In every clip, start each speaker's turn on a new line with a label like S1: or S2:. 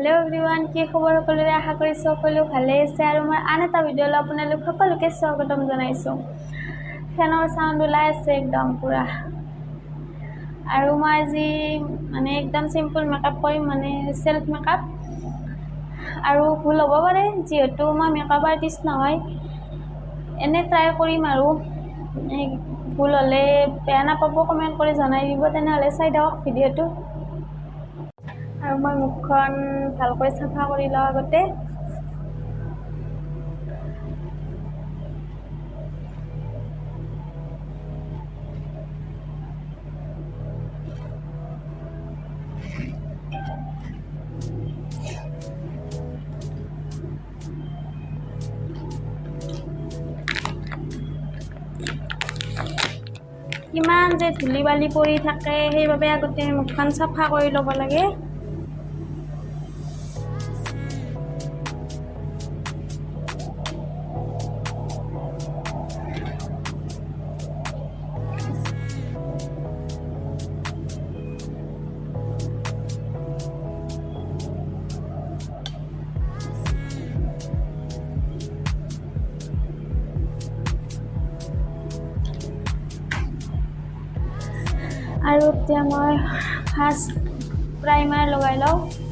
S1: Hello everyone কি খবৰ সকলোৰে আশা কৰিছো সকলো ভালে আছে আৰু মই আন এটা ভিডিঅ'লৈ আপোনালোক সকলোকে স্বাগতম জনাইছো ফেনৰ সাউন্ড ওলাই আছে একদম পুৰা আৰু মই আজি মানে একদম সিম্পল মেকআপ কৰিম মানে সেলফ মেকআপ আৰু ভুল হ'ব পাৰে যেহেতু মই মেকআপ আৰ্টিষ্ট নহয় এনে ট্ৰাই কৰিম আৰু ভুল হলে বেয়া নাপাব কমেন্ট কৰি জনাই দিব তেনেহলে চাই দাও ভিডিঅ'টো আৰু মই মুখখন ভালকৈ সাফা কৰি লওঁ আগতে কিমান যে ধুলি বালি পৰি থাকে সেইবাবে আগতে মুখখন সাফা কৰি ল'ব লাগে আৰু এতিয়া মই ফাৰ্ষ্ট প্ৰাইমাৰ লগাই লওঁ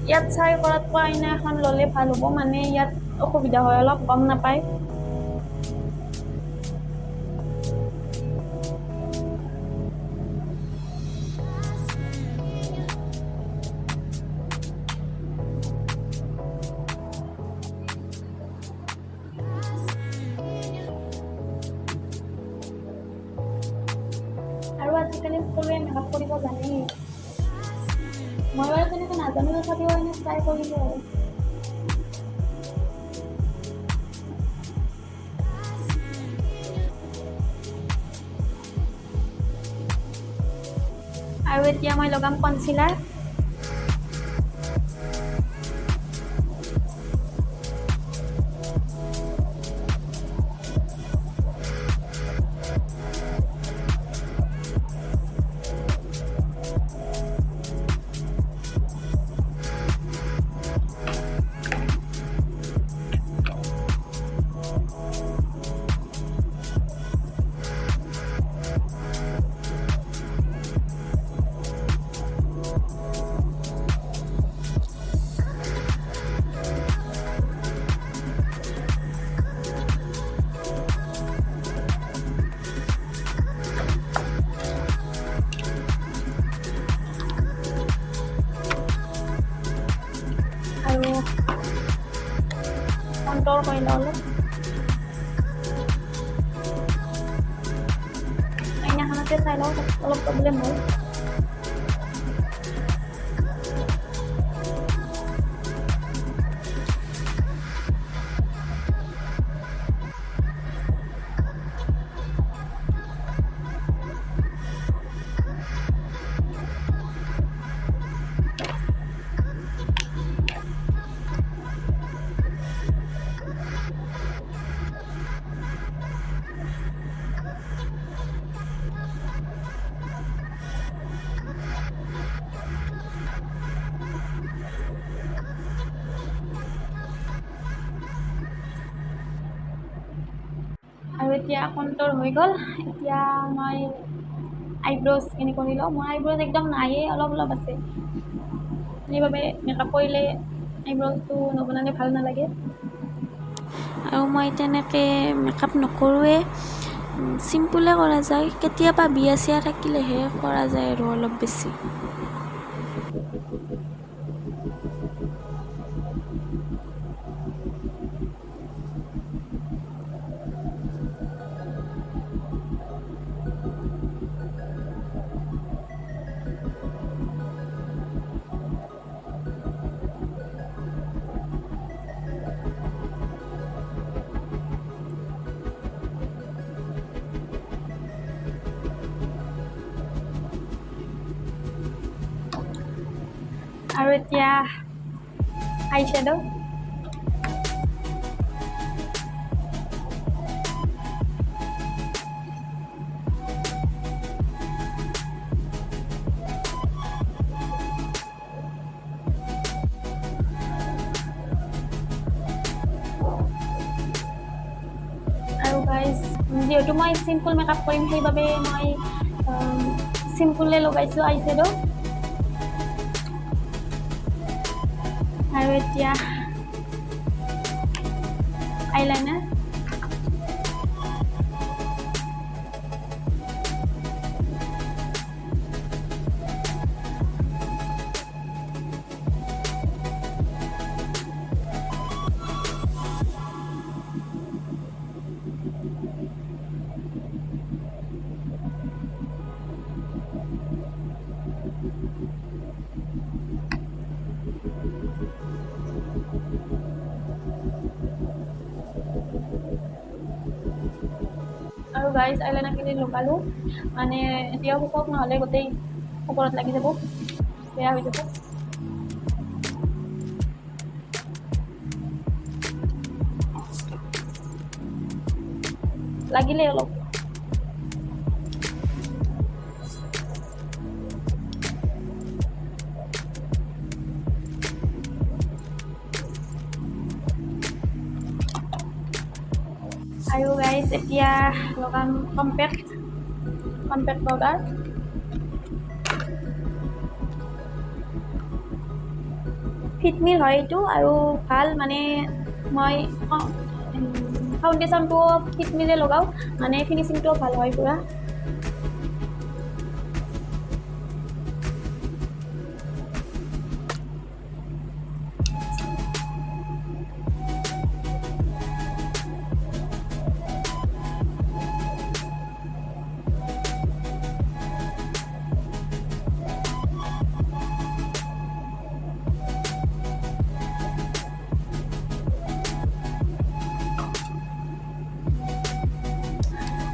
S1: ইয়াত চাই কৰাত আইনা এখন ললে ভাল হ'ব মানে ইয়াত অসুবিধা হয় অলপ গম নাপায় আৰু আজিকালি সকলোৱে মেকআপ কৰিব জানে মই বাৰু তেনেকৈ নাজানো তথাপিও এনে ট্ৰাই কৰিলোঁ আৰু এতিয়া মই লগাম কনচিলাৰ কণ্ট্ৰল কৰি লওঁ আইনাখনতে চাই লওঁ অলপ প্ৰব্লেম হ'ল আৰু এতিয়া কণ্টৰ হৈ গ'ল। এতিয়া মই আইব্ৰ'জখিনি কৰি লওঁ। মোৰ আইব্ৰ'জ একদম নায়েই, অলপ অলপ আছে, সেইবাবে মেকআপ কৰিলে আইব্ৰ'জটো নবনালে ভাল নালাগে। আৰু মই তেনেকৈ মেকআপ নকৰোঁৱে, চিম্পুলে কৰা যায়। কেতিয়াবা বিয়া চিয়া থাকিলেহে কৰা যায় আৰু অলপ বেছি। আৰু এতিয়া আই শ্বেডো। আৰু গাইজ, যিহেতু মই চিম্পল মেকআপ কৰিম, সেইবাবে মই চিম্পলে লগাইছোঁ আই শ্বেডো। আৰু এতিয়া আইলাইনাৰ। আৰু গাইজ, আইলাইনাৰখিনি লগালোঁ, মানে এতিয়া শুকক, নহ'লে গোটেই ওপৰত লাগি যাব, বেয়া হৈ যাব। লাগিলে অলপ। আৰু গাইজ, এতিয়া লগাম কম্পেক্ট পাউডাৰ। ফিটমিৰ হয় এইটো, আৰু ভাল, মানে মই ফাউণ্ডেশ্যনটো ফিটমিৰে লগাওঁ, মানে ফিনিচিংটোও ভাল হয় পুৰা।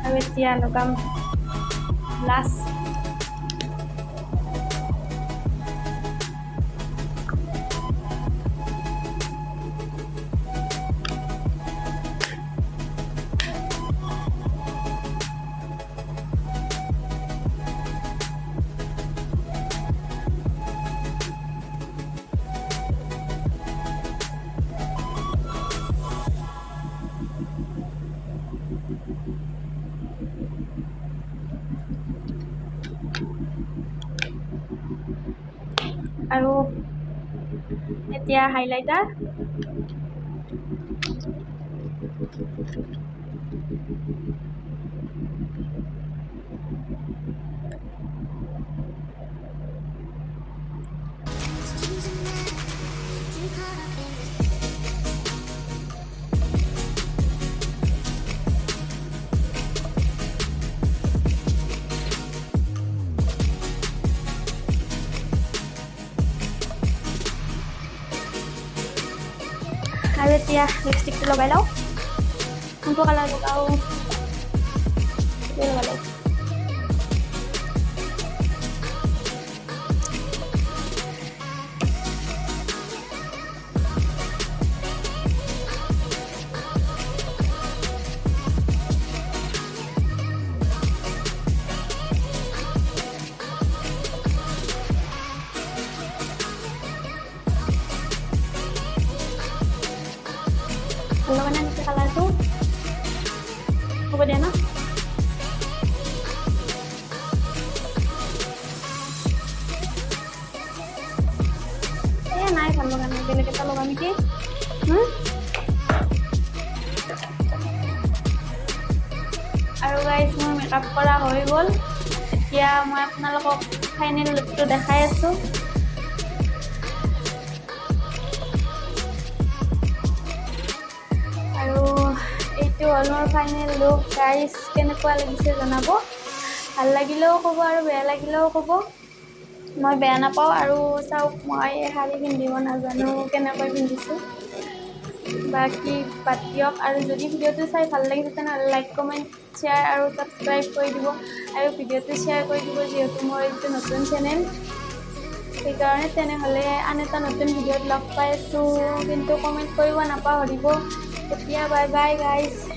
S1: আৰু এতিয়া লগাম ব্লাছ। আৰু এতিয়া হাইলাইটাৰ। আৰু এতিয়া লিপষ্টিকটো লগাই লওঁ। কোনটো কালাৰ লগাওঁ, লগাই লওঁ। ভাল লগা নাই নেকি কালাৰটো? হ'ব দিয়া ন নাই ভাল লগা নাই বেলেগ এটা লগাম নেকি আৰু গাইজ মোৰ মেকআপ কৰা হৈ গ'ল এতিয়া মই আপোনালোকক ফাইনেল লুকটো দেখাই আছো আৰু এইটো হ'ল মোৰ ফাইনেল লুক গাইজ কেনেকুৱা লাগিছে জনাব ভাল লাগিলেও ক'ব আৰু বেয়া লাগিলেও ক'ব মই বেয়া নাপাওঁ আৰু চাওক মই শাৰী পিন্ধিব নাজানো কেনেকৈ পিন্ধিছোঁ বাকী বাদ দিয়ক আৰু যদি ভিডিঅ'টো চাই ভাল লাগিছে তেনেহ'লে লাইক কমেণ্ট শ্বেয়াৰ আৰু ছাবস্ক্ৰাইব কৰি দিব আৰু ভিডিঅ'টো শ্বেয়াৰ কৰি দিব যিহেতু মোৰ এইটো নতুন চেনেল সেইকাৰণে তেনেহ'লে আন এটা নতুন ভিডিঅ'ত লগ পাই আছোঁ কিন্তু কমেণ্ট কৰিব নাপাহৰিব এতিয়া বাই বাই গাইজ